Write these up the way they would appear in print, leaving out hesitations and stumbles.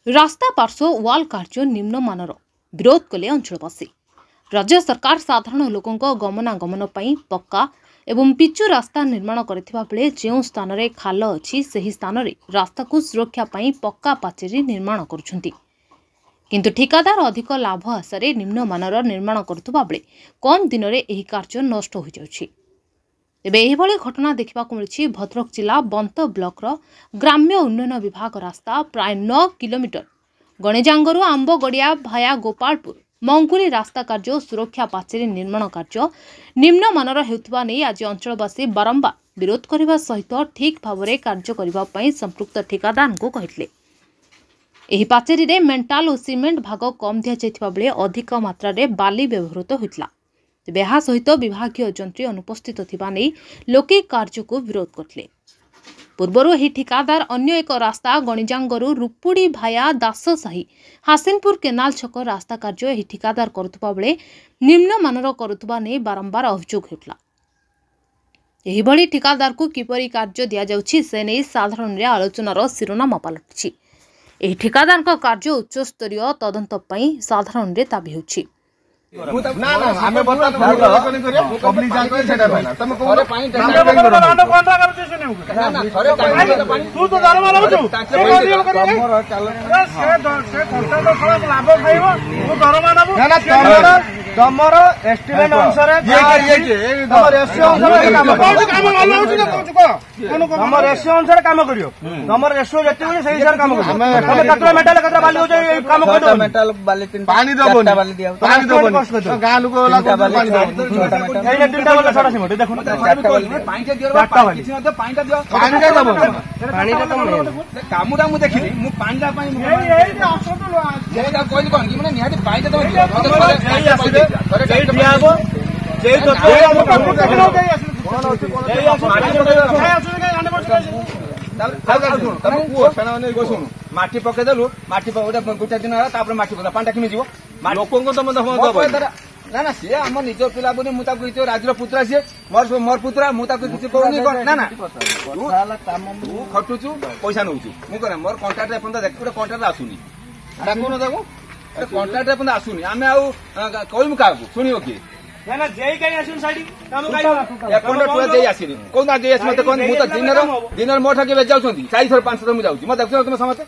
रास्ता पार्श्व वाल कार्य निम्नमानर विरोध कले अंचलवासी। राज्य सरकार साधारण लोकों गमनागमन पर पक्का एवं पिचु रास्ता निर्माण करथिबा बेले जो स्थान रे खाल अछि सही स्थान रे रास्ता को सुरक्षा पई पक्का पाचेरी निर्माण करुछंती, किंतु ठिकादार अधिक लाभ आशारे निम्नमानर निर्माण करुथबा बेले कम दिन रे एही कार्य नष्ट हो जाउछि। तेबे एहिभଳି घटना देखिबाकु मिलिछि भद्रक जिला बंत ब्लॉक ग्राम्य उन्नयन विभाग रास्ता प्राय 9 किलोमीटर गणेजांगरू आंबगड़िया भाया गोपालपुर मंगुली रास्ता कार्य सुरक्षा पाचेरी निर्माण कार्य निम्नमानर हेउथबा नै आज अंचलवासी बारंबार विरोध करने सहित ठीक भाव में कार्य करने संपृक्त ठिकादार को कहितले। एही पाचेरी रे मेंटाल और सीमेंट भाग कम दिया जायथिबा बेले अधिक मात्रा रे बाली व्यवहृत होइतला। तेबे ଏହା सहित विभागीय जंत्री अनुपस्थित थिबा नै लोके कार्य को विरोध करथिले। पूर्वरु एही ठिकादार अन्य एक रास्ता गणिजांगरू रुपुड़ी भाया दाससाही हासिनपुर केनाल छक रास्ता कार्य एही ठिकादार करुथबा बेले निम्नमानर करुथबा नै बारंबार अभियोग हेउतला। एही भली ठिकादार को किपरि कार्य दिया जाउछि से नै साधारण रे आलोचनार शिरोनामा पलटिछि। एही ठिकादार का कार्य उच्च स्तरीय तदंत पई साधारण रे दाबी होछि। ना ना हमें बता पब्लिक जान को सेटा ना तुम को पानी टांगा कोंट्रा कर से नहीं ना ना थरे पानी तू तो दरमा रहू हमर चल से घंटा तो थोड़ा लाभ खाइबो तू दरमा नबो ना ना तमरो एस्टिमेट अनुसार ये तमर रेशियो अनुसार काम भलो होची ना को हमर रेशियो अनुसार काम करियो तमर रेशियो जति होई सही हिसाब काम करियो तमे कतरा मेटल कतरा बाली हो जाय काम कर दो मेटल बाली 3 पानी दबो बाली दिया पानी दबो गां लोग वाला पानी दबो एने 3टा वाला छोटा सिमट देखो पानी के दियो किछि न तो पानी दियो पानी का दबो पानी का तुम कामुडा मु देखिली मु पानीटा पाई ए असो तो जेटा कोइ कोन कि माने निहाती पानी दबो जे दियाबो जे तो माटी पके देलु माटी गोटे दिन तापर माटी पका पानी किमी जीवो लोकंको तुम ना ना सी आम निज पिला बोली मुझे राजर पुत्रा सी मोर पुत्रा मुझे किसी कहूनी ना ना तू खटुचु पैसा नौ मुझे मोर कंट्राक्ट देख गोटे कंट्राक्ट आसुनी डाकुन ताको कंट्राक्ट एपन आसुनी आम कहूँ क्या शुणव किए दिन मो ठगे जाऊँ 4 थर 5 थर मुझे जाऊँ मैं देखुन तुम समस्ते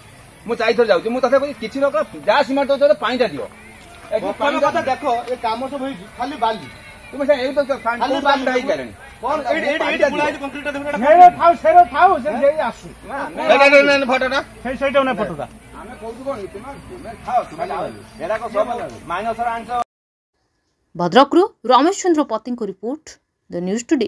मुझे 4 थर जाऊँ मुझे किसी लोग जहाँ सीमेंट दो पानी दियो देख ये कम सब खाली बाली तुम खाली भद्रकरू रमेश चंद्र पति रिपोर्ट द न्यूज टुडे।